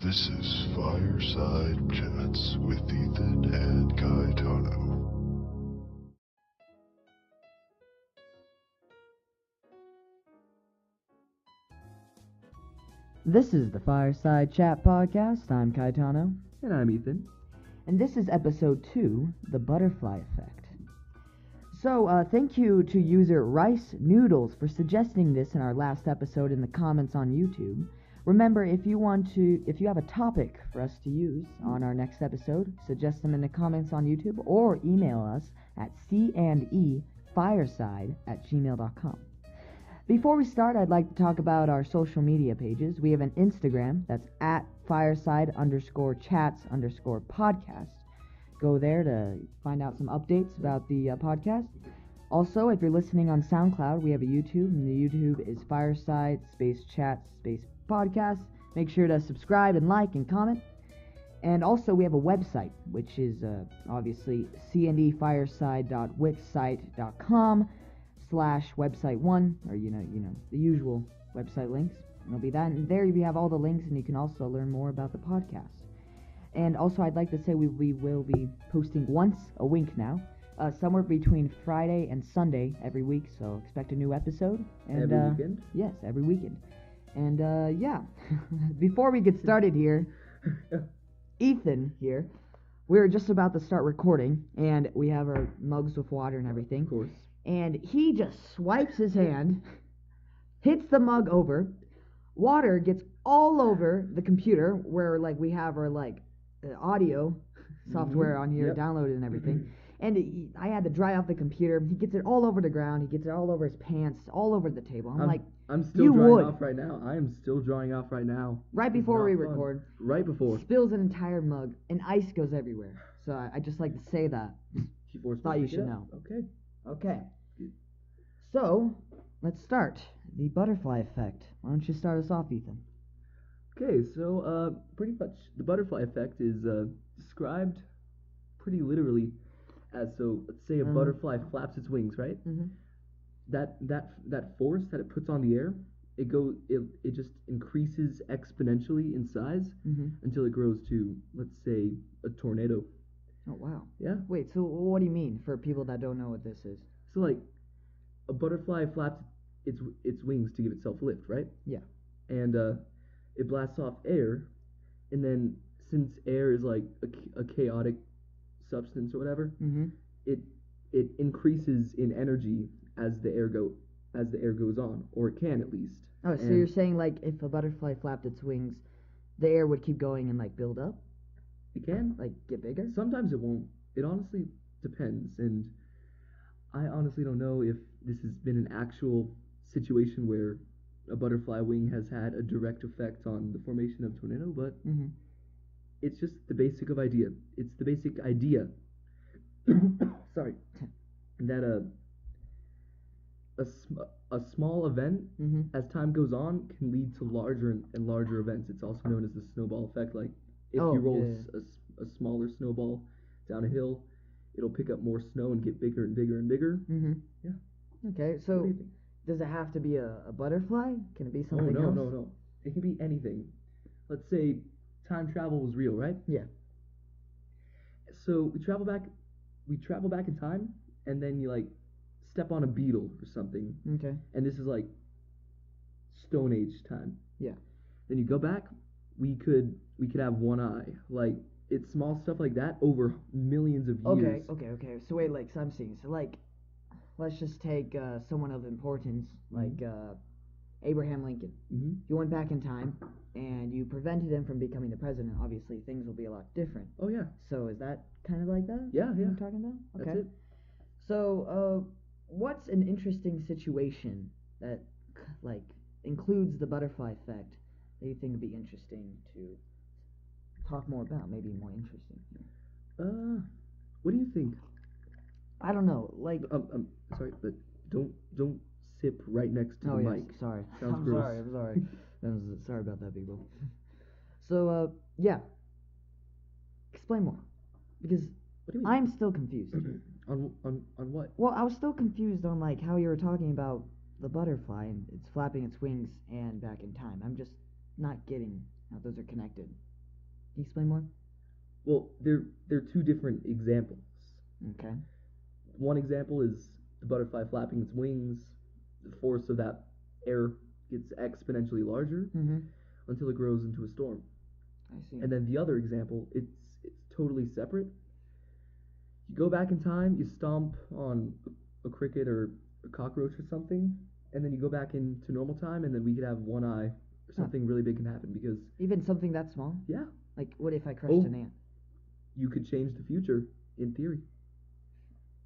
This is Fireside Chats with Ethan and Caetano. This is the Fireside Chat Podcast. I'm Caetano. And I'm Ethan. And this is episode 2, The Butterfly Effect. So, thank you to user Rice Noodles for suggesting this in our last episode in the comments on YouTube. Remember, if you have a topic for us to use on our next episode, suggest them in the comments on YouTube or email us at candefireside@gmail.com. Before we start, I'd like to talk about our social media pages. We have an Instagram that's at fireside_chats_podcast. Go there to find out some updates about the podcast. Also, if you're listening on SoundCloud, we have a YouTube, and the YouTube is fireside_chats_podcast. Make sure to subscribe and like and comment. And also, we have a website, which is obviously cndfireside.wixsite.com/website1, or you know the usual website links. And it'll be that, and there you have all the links, and you can also learn more about the podcast. And also, I'd like to say we will be posting once a week now, somewhere between Friday and Sunday every week. So expect a new episode. And, every weekend? Yes, every weekend. And yeah, before we get started here, Ethan here, we're just about to start recording, and we have our mugs with water and everything. Of course. And he just swipes his hand, hits the mug over, water gets all over the computer where we have our audio software on here downloaded and everything. And I had to dry off the computer. He gets it all over the ground. He gets it all over his pants, all over the table. I'm still drying off right now. I am still drying off right now. Right before we record. Right before. Spills an entire mug, and ice goes everywhere. So I just like to say that. Thought you should know. Okay. So, let's start. The butterfly effect. Why don't you start us off, Ethan? Okay, so pretty much the butterfly effect is described pretty literally as, so let's say a butterfly flaps its wings, right? Mm-hmm. That force that it puts on the air, it just increases exponentially in size until it grows to, let's say, a tornado. Oh, wow. Yeah. Wait, so what do you mean for people that don't know what this is? So a butterfly flaps its wings to give itself lift, right? Yeah. And it blasts off air, and then since air is like a chaotic substance or whatever, it increases in energy as the air goes on, or it can at least. Oh, so you're saying if a butterfly flapped its wings, the air would keep going and build up? It can. Get bigger? Sometimes it won't. It honestly depends, and I honestly don't know if this has been an actual situation where a butterfly wing has had a direct effect on the formation of tornado, but it's just the basic idea. It's the basic idea. Sorry, that a small event, as time goes on, can lead to larger and larger events. It's also known as the snowball effect. If you roll a smaller snowball down a hill, it'll pick up more snow and get bigger and bigger and bigger. Yeah. Okay, so does it have to be a butterfly? Can it be something else? No. It can be anything. Let's say time travel was real, right? Yeah. So we travel back in time, and then you step on a beetle or something. Okay. And this is Stone Age time. Yeah. Then you go back, we could have one eye. It's small stuff like that over millions of years. Okay. So wait, so I'm seeing. So let's just take someone of importance, Abraham Lincoln. You went back in time, and you prevented him from becoming the president. Obviously, things will be a lot different. Oh, yeah. So is that kind of like that? Yeah. What you're talking about? Okay. That's it. So, what's an interesting situation that, includes the butterfly effect that you think would be interesting to talk more about? Maybe more interesting. What do you think? I don't know. Sorry, but don't sip right next to the mic. Sorry. Sounds gross. I'm sorry. Sorry about that, people. So, yeah. Explain more, because what do you mean? I'm still confused. On what? Well, I was still confused on how you were talking about the butterfly and it's flapping its wings and back in time. I'm just not getting how those are connected. you explain more? Well, they're two different examples. Okay. One example is the butterfly flapping its wings. The force of that air gets exponentially larger Mm-hmm. until it grows into a storm. I see. And then the other example, it's totally separate. You go back in time, you stomp on a cricket or a cockroach or something, and then you go back into normal time, and then we could have one eye, or something really big can happen because Even something that small? yeah, Like, what if I crushed Oh. an ant? you could change the future in theory.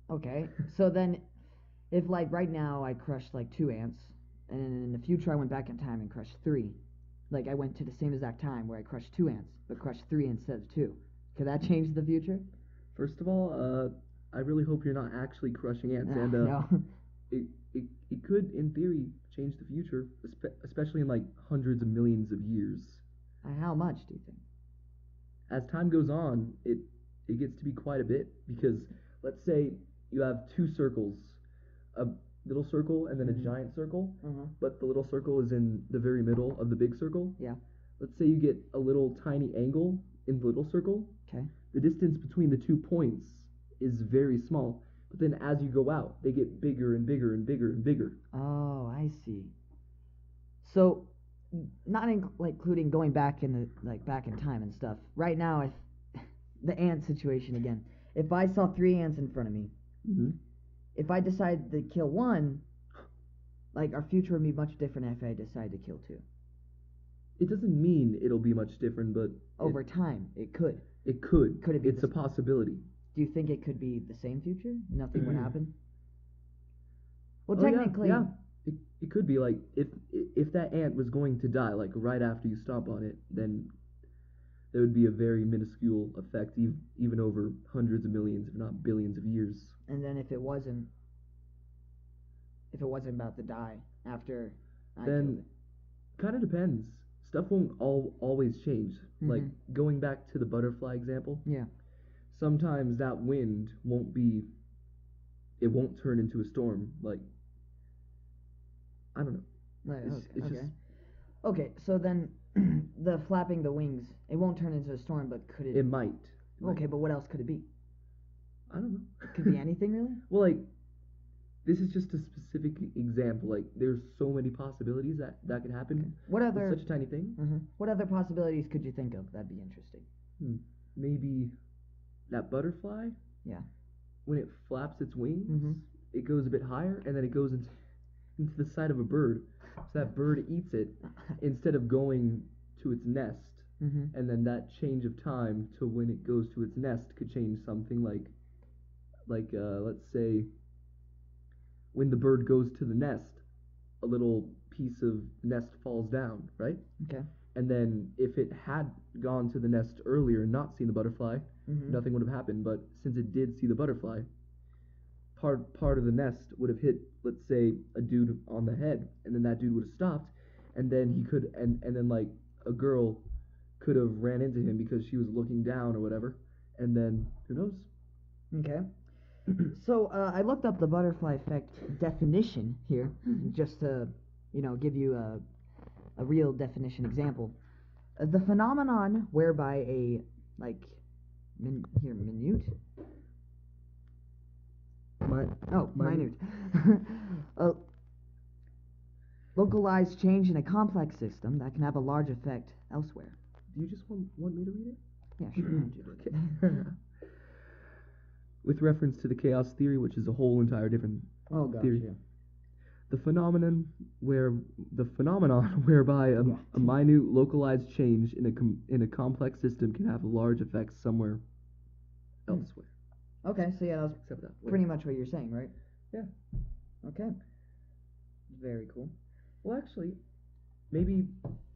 Okay, so then, if like right now I crushed like 2 ants, and in the future I went back in time and crushed 3, like I went to the same exact time where I crushed 2 ants, but crushed 3 instead of 2, could that change the future? First of all, I really hope you're not actually crushing ants, and No. it could, in theory, change the future, especially in like hundreds of millions of years. How much do you think? As time goes on, it gets to be quite a bit because let's say you have two circles, a little circle and then a giant circle, but the little circle is in the very middle of the big circle. Yeah. Let's say you get a little tiny angle in the little circle. Okay. The distance between the 2 points is very small, but then as you go out, they get bigger and bigger and bigger and bigger. Oh, I see. So, not including going back in back in time and stuff. Right now, if the ant situation again. If I saw 3 ants in front of me, if I decided to kill one, like our future would be much different if I decide to kill 2. It doesn't mean it'll be much different, but over time, it could. It could. Could it be? It's a possibility. Do you think it could be the same future? Nothing would happen. Well, Oh, technically, yeah. It could be like if that ant was going to die like right after you stomp on it, then there would be a very minuscule effect, even over hundreds of millions, if not billions of years. And then if it wasn't about to die after I killed Then it, kind of depends. Stuff won't always change. Like going back to the butterfly example. Yeah. Sometimes that wind won't turn into a storm. Like I don't know. Right. It's Okay. just Okay. So then, the flapping the wings, it won't turn into a storm, but could it? It might. Okay, but what else could it be? I don't know. It could be anything, really. Well, like this is just a specific example. Like there's so many possibilities that could happen. Okay. What other? With such a tiny thing. What other possibilities could you think of? That'd be interesting. Maybe that butterfly. Yeah. When it flaps its wings, it goes a bit higher, and then it goes into the side of a bird. So that bird eats it instead of going to its nest. And then that change of time to when it goes to its nest could change something like let's say when the bird goes to the nest, a little piece of nest falls down, right? Okay. And then if it had gone to the nest earlier and not seen the butterfly, nothing would have happened. But since it did see the butterfly, part of the nest would have hit, let's say, a dude on the head, and then that dude would have stopped, and then he could, and then like a girl could have ran into him because she was looking down or whatever, and then who knows? Okay. So I looked up the butterfly effect definition here, just to give you a real definition example. The phenomenon whereby a minute. Minute. Localized change in a complex system that can have a large effect elsewhere. Do you just want me to read it? Yeah, sure. Okay. With reference to the chaos theory, which is a whole entire different theory. Yeah. The phenomenon whereby a minute localized change in a complex system can have a large effect somewhere elsewhere. Okay, so yeah, that's pretty much what you're saying, right? Yeah. Okay. Very cool. Well, actually, maybe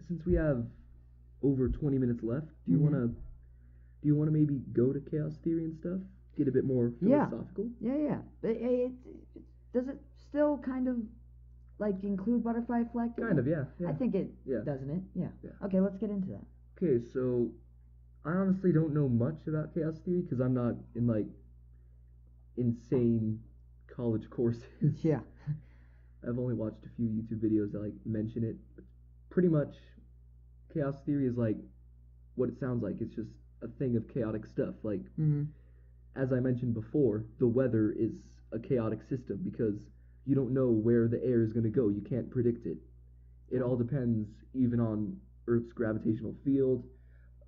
since we have over 20 minutes left, do you wanna maybe go to chaos theory and stuff? Get a bit more philosophical? Yeah. Does it still kind of include butterfly effect? Kind of, yeah. I think it doesn't it? Yeah. Okay, let's get into that. Okay, so I honestly don't know much about chaos theory because I'm not in insane college courses. Yeah. I've only watched a few YouTube videos that mention it. Pretty much, chaos theory is what it sounds like. It's just a thing of chaotic stuff. Like, Mm-hmm. as I mentioned before, the weather is a chaotic system because you don't know where the air is going to go. You can't predict it. It all depends even on Earth's gravitational field,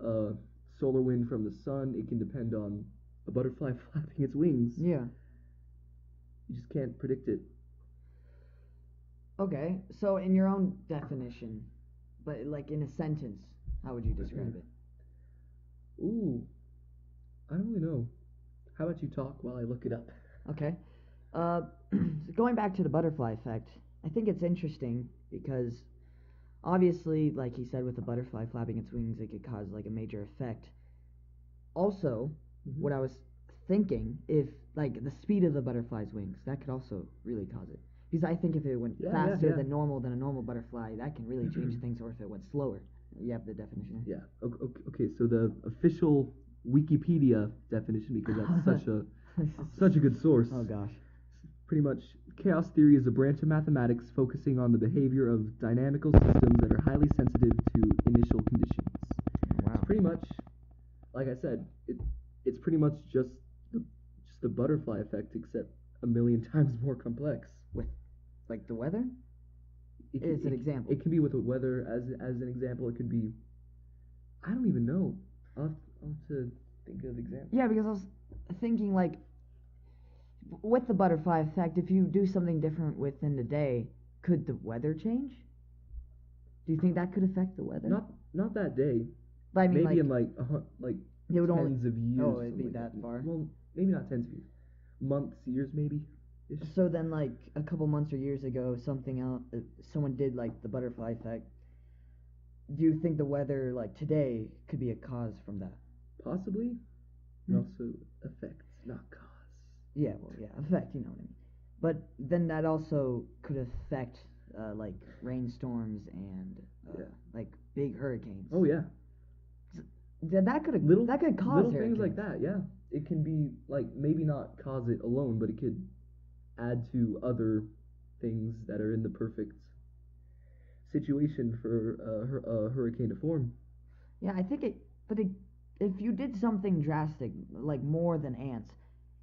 uh, solar wind from the sun. It can depend on a butterfly flapping its wings. Yeah. You just can't predict it. Okay, so in your own definition, but like in a sentence, how would you describe it? Ooh, I don't really know. How about you talk while I look it up? Okay. Uh, going back to the butterfly effect, I think it's interesting because obviously, like he said, with the butterfly flapping its wings, it could cause like a major effect. Also, what I was thinking, if like the speed of the butterfly's wings, that could also really cause it. Because I think if it went faster than normal than a normal butterfly, that can really change things. Or if it went slower, you have the definition. Yeah. Okay. So the official Wikipedia definition, because that's such a good source. Oh gosh. Pretty much, chaos theory is a branch of mathematics focusing on the behavior of dynamical systems that are highly sensitive to initial conditions. Wow. It's pretty much, like I said, it's pretty much just the butterfly effect, except a million times more complex. With like the weather? It's an example. It can be with the weather as an example. It could be, I don't even know. I'll have to think of examples. Yeah, because I was thinking like with the butterfly effect, if you do something different within the day, could the weather change? Do you think that could affect the weather? Not that day. But I mean, maybe like, in it would tens of years. Oh, it'd be like that far. Well, maybe not tens of years. Months, years, maybe. So then, like a couple months or years ago, something else, someone did like the butterfly effect. Do you think the weather, like today, could be a cause from that? Possibly. And also effects, not cause. Yeah, well, yeah, effect. You know what I mean. But then that also could affect like rainstorms and like big hurricanes. Oh yeah. That could cause little hurricanes. things like that. Yeah, it can be like maybe not cause it alone, but it could add to other things that are in the perfect situation for a hurricane to form. Yeah, I think it. But if you did something drastic, like more than ants,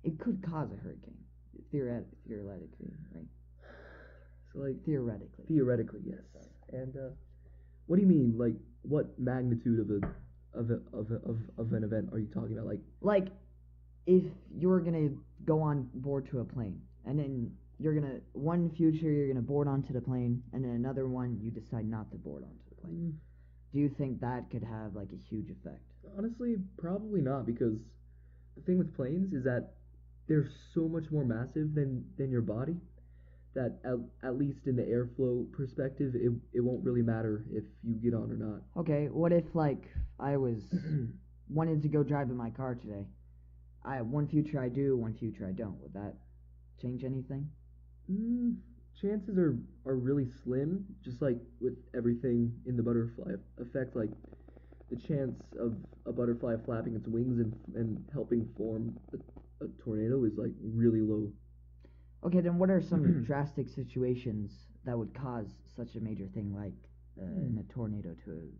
it could cause a hurricane. Theoretically, right? So like theoretically, yes. And what do you mean? Like what magnitude of an event are you talking about? Like if you're gonna go on board to a plane, and then you're gonna board onto the plane, and then another one you decide not to board onto the plane. Do you think that could have like a huge effect? Honestly, probably not, because the thing with planes is that they're so much more massive than your body that at least in the airflow perspective, it won't really matter if you get on or not. Okay, what if like I was wanted to go drive in my car today? One future I do, one future I don't. Would that change anything? Chances are really slim, just like with everything in the butterfly effect. Like the chance of a butterfly flapping its wings and helping form a tornado is like really low. Okay, then what are some drastic situations that would cause such a major thing like in a tornado to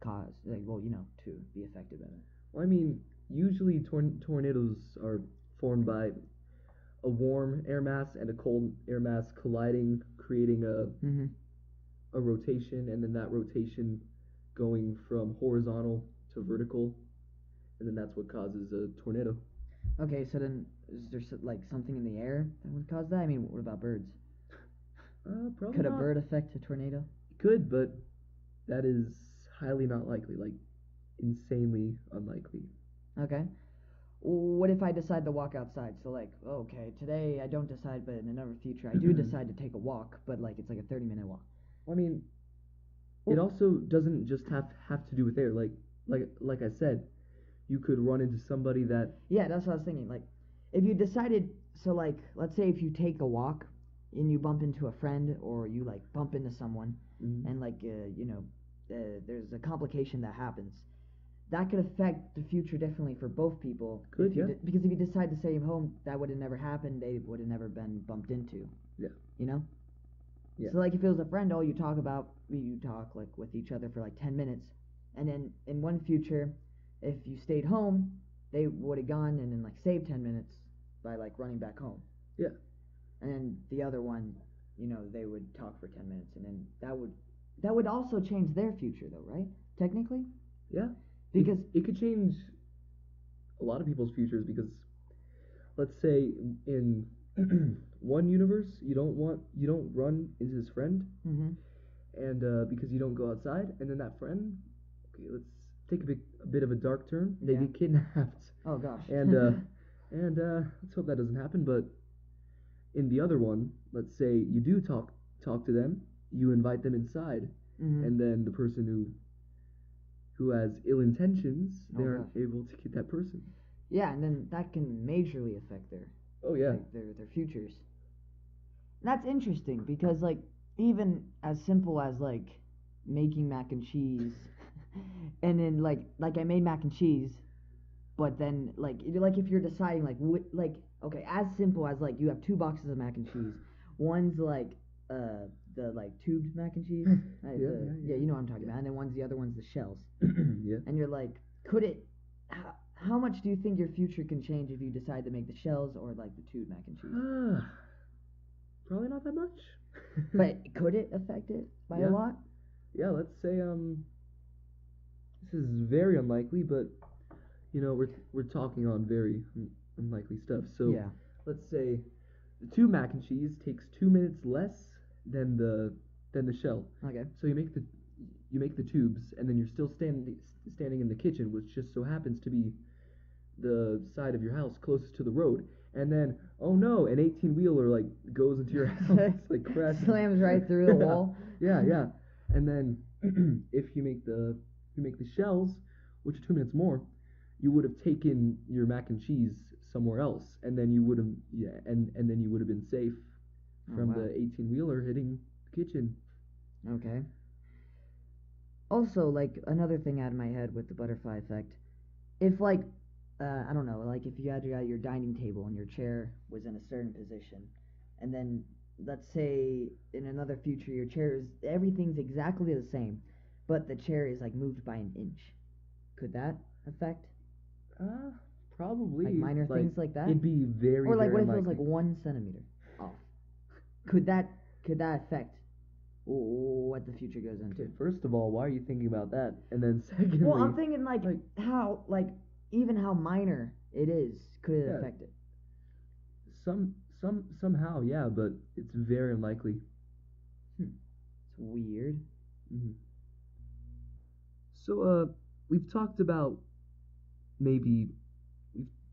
cause, like, well, to be affected by that? Well, I mean, usually tornadoes are formed by a warm air mass and a cold air mass colliding, creating a rotation, and then that rotation going from horizontal to vertical, and then that's what causes a tornado. Okay, so then is there like something in the air that would cause that? I mean, what about birds? Probably Could not. a bird affect a tornado? It could, but that is highly not likely, like insanely unlikely. Okay. What if I decide to walk outside? So like, okay, today I don't decide, but in another future I do decide to take a walk, but like it's like a 30-minute walk. I mean, it also doesn't just have to do with air. Like I said, you could run into somebody that. Yeah, that's what I was thinking. Like, if you decided, so like, let's say if you take a walk and you bump into a friend or you like bump into someone, and like there's a complication that happens. That could affect the future differently for both people. Could, yeah. Because if you decide to stay home, that would have never happened. They would have never been bumped into. Yeah. You know? Yeah. So like if it was a friend, you talk like with each other for like 10 minutes. and then in one future, if you stayed home, they would have gone and then like saved 10 minutes by like running back home. Yeah. And then the other one, they would talk for 10 minutes, and then that would also change their future, though, right? Technically, Yeah. because it could change a lot of people's futures because let's say in one universe you don't run into his friend mhm. and because you don't go outside and then that friend, okay, let's take a bit of a dark turn, they Yeah. get kidnapped Oh gosh. and let's hope that doesn't happen, but in the other one, let's say you do talk to them, you invite them inside, Mhm. and then the person who has ill intentions, they Oh, aren't gosh. able to get that person. Yeah, and then that can majorly affect Oh yeah. their futures. And that's interesting because like even as simple as like making mac and cheese, and then like I made mac and cheese, but then like if you're deciding like okay, as simple as like you have two boxes of mac and cheese, one's like the like tubed mac and cheese, right? Yeah. You know what I'm talking Yeah. about, and then the other one's the shells. Yeah. And you're like, could it? How much do you think your future can change if you decide to make the shells or like the tube mac and cheese? Probably not that much. But could it affect it by a Yeah. lot? Yeah, let's say this is very unlikely, but we're talking on very unlikely stuff. So Yeah. let's say the tube mac and cheese takes 2 minutes less than the shell. Okay. So you make the tubes, and then you're still standing in the kitchen, which just so happens to be the side of your house closest to the road. And then, oh no, an 18-wheeler like goes into your house, like crashes, slams right through the wall. Yeah. And then if you make the shells, which are 2 minutes more, you would have taken your mac and cheese somewhere else, and then you would have and then you would have been safe from wow. the 18-wheeler hitting the kitchen. Okay. Also, like another thing out of my head with the butterfly effect, if like I don't know, like if you had your dining table and your chair was in a certain position, and then let's say in another future your chair is everything's exactly the same, but the chair is like moved by an inch, could that affect Probably like minor things like that? It'd be very, Or like very what if it was unlikely. like 1 centimeter off? Could that affect what the future goes into? Okay, first of all, why are you thinking about that? And then secondly, Well, I'm thinking like how even how minor it is, could it yeah, affect it? somehow, yeah, but it's very unlikely. It's weird. hmm So, we've talked about maybe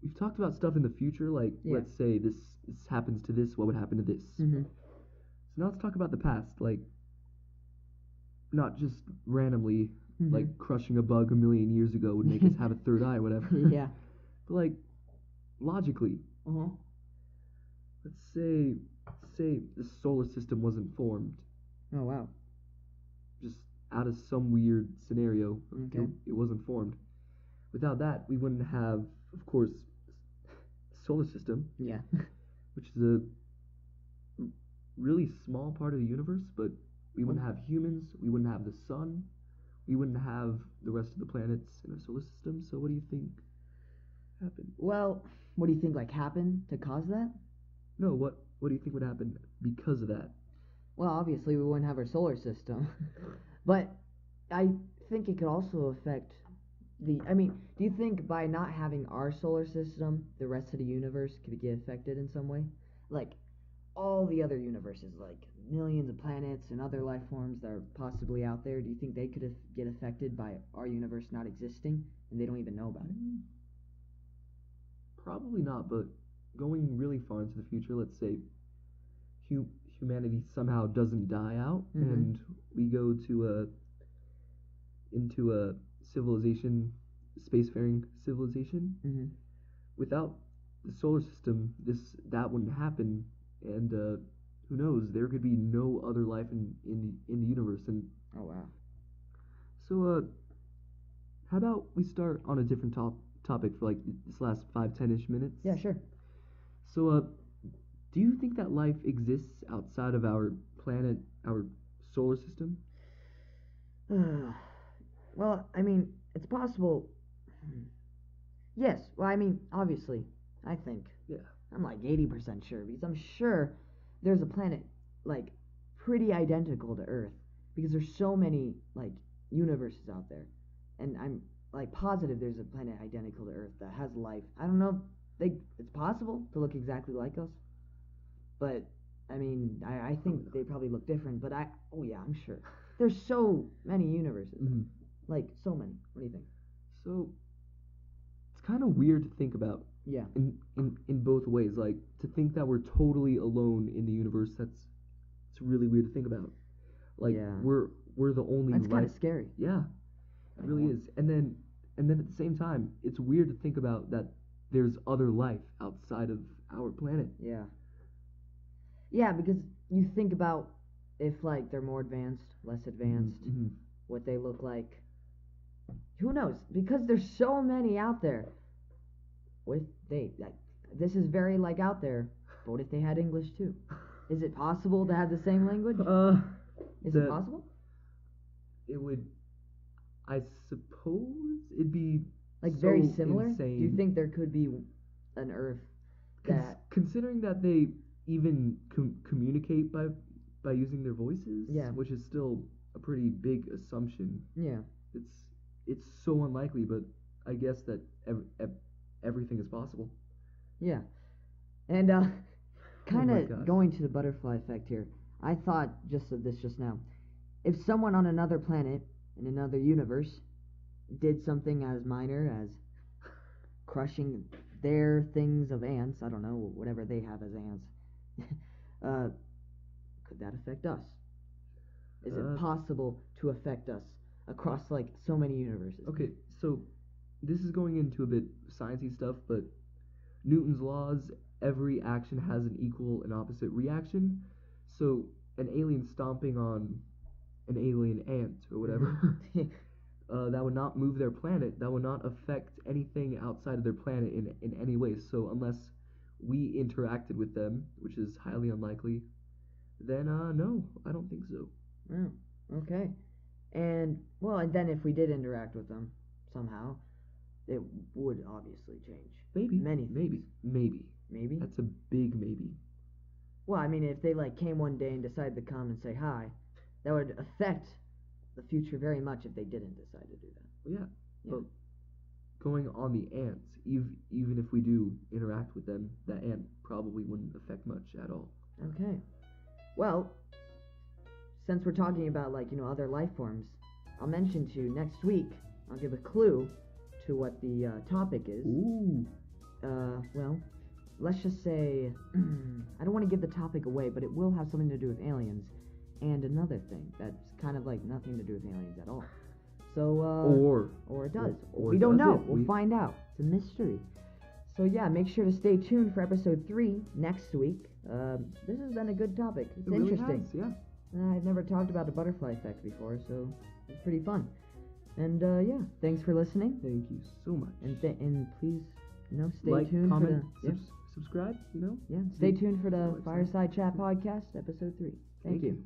we've talked about stuff in the future, like Yeah. let's say this happens to this, what would happen to this? Mm-hmm. So now let's talk about the past, like not just randomly, Mm-hmm. like crushing a bug a million years ago would make us have a third eye, whatever. Yeah. But like logically, Uh-huh. let's say the solar system wasn't formed, Oh wow. just out of some weird scenario. Okay. It wasn't formed. Without that, we wouldn't have, of course, solar system, Yeah. which is a really small part of the universe, but we wouldn't have humans, we wouldn't have the sun, we wouldn't have the rest of the planets in our solar system. So what do you think happened? Well, what do you think like happened to cause that? No, what do you think would happen because of that? Well, obviously we wouldn't have our solar system. But I think it could also affect do you think by not having our solar system, the rest of the universe could get affected in some way? Like all the other universes, like millions of planets and other life forms that are possibly out there, do you think they could get affected by our universe not existing and they don't even know about it? Probably not, but going really far into the future, let's say humanity somehow doesn't die out, Mhm. and we go into a civilization, spacefaring civilization. Mm-hmm. Without the solar system, that wouldn't happen, and who knows? There could be no other life in the universe, and Oh wow. so how about we start on a different topic for like this last 5-10ish minutes? Yeah, sure. So do you think that life exists outside of our planet, our solar system? Well, I mean, it's possible. Yes. Well, I mean, obviously, I think Yeah. I'm like 80% sure because I'm sure there's a planet like pretty identical to Earth because there's so many like universes out there, and I'm like positive there's a planet identical to Earth that has life. I don't know. It's possible to look exactly like us, but I mean, I think they probably look different. But oh yeah, I'm sure. There's so many universes, Mhm. like so many. What do you think? So it's kind of weird to think about Yeah. in both ways. Like to think that we're totally alone in the universe. It's really weird to think about. Like Yeah. we're the only That's kind life. of scary. Yeah, it really is. And then at the same time, it's weird to think about that there's other life outside of our planet. Yeah. Yeah, because you think about if like they're more advanced, less advanced, Mm-hmm. what they look like. Who knows? Because there's so many out there. What if they like this is very like out there, but what if they had English too? Is it possible to have the same language? Is it possible? It would. I suppose it'd be Like so very similar? insane. Do you think there could be an Earth that Considering that they even communicate by using their voices, Yeah. which is still a pretty big assumption. Yeah. It's so unlikely, but I guess that everything is possible. Yeah. And kind my of gosh. going to the butterfly effect here. I thought just of this just now. If someone on another planet in another universe did something as minor as crushing their things of ants, I don't know, whatever they have as ants, uh, could that affect us? Is it possible to affect us across like so many universes? Okay, so this is going into a bit sciencey stuff, but Newton's laws, every action has an equal and opposite reaction. So an alien stomping on an alien ant or whatever, that would not move their planet. That would not affect anything outside of their planet in any way. So unless we interacted with them, which is highly unlikely, then no, I don't think so. Oh, okay. And well, and then if we did interact with them somehow, it would obviously change. Maybe. Many things. Maybe. Maybe. That's a big maybe. Well, I mean, if they like came one day and decided to come and say hi, that would affect the future very much if they didn't decide to do that. Well, yeah. Yeah. But going on the ants, even if we do interact with them, that ant probably wouldn't affect much at all. Okay. Well, since we're talking about like other life forms, I'll mention to you next week. I'll give a clue to what the topic is. Ooh. Well, let's just say I don't want to give the topic away, but it will have something to do with aliens and another thing that's kind of like nothing to do with aliens at all. So or it does. Or we don't does know. it? We'll find out. It's a mystery. So yeah, make sure to stay tuned for episode 3 next week. This has been a good topic. It's It really interesting. has, yeah. I've never talked about the butterfly effect before, so it's pretty fun. And yeah, thanks for listening. Thank you so much. And please, stay like, tuned comment, for the subscribe. stay tuned for the Lifestyle. Fireside Chat podcast episode 3. Thank you.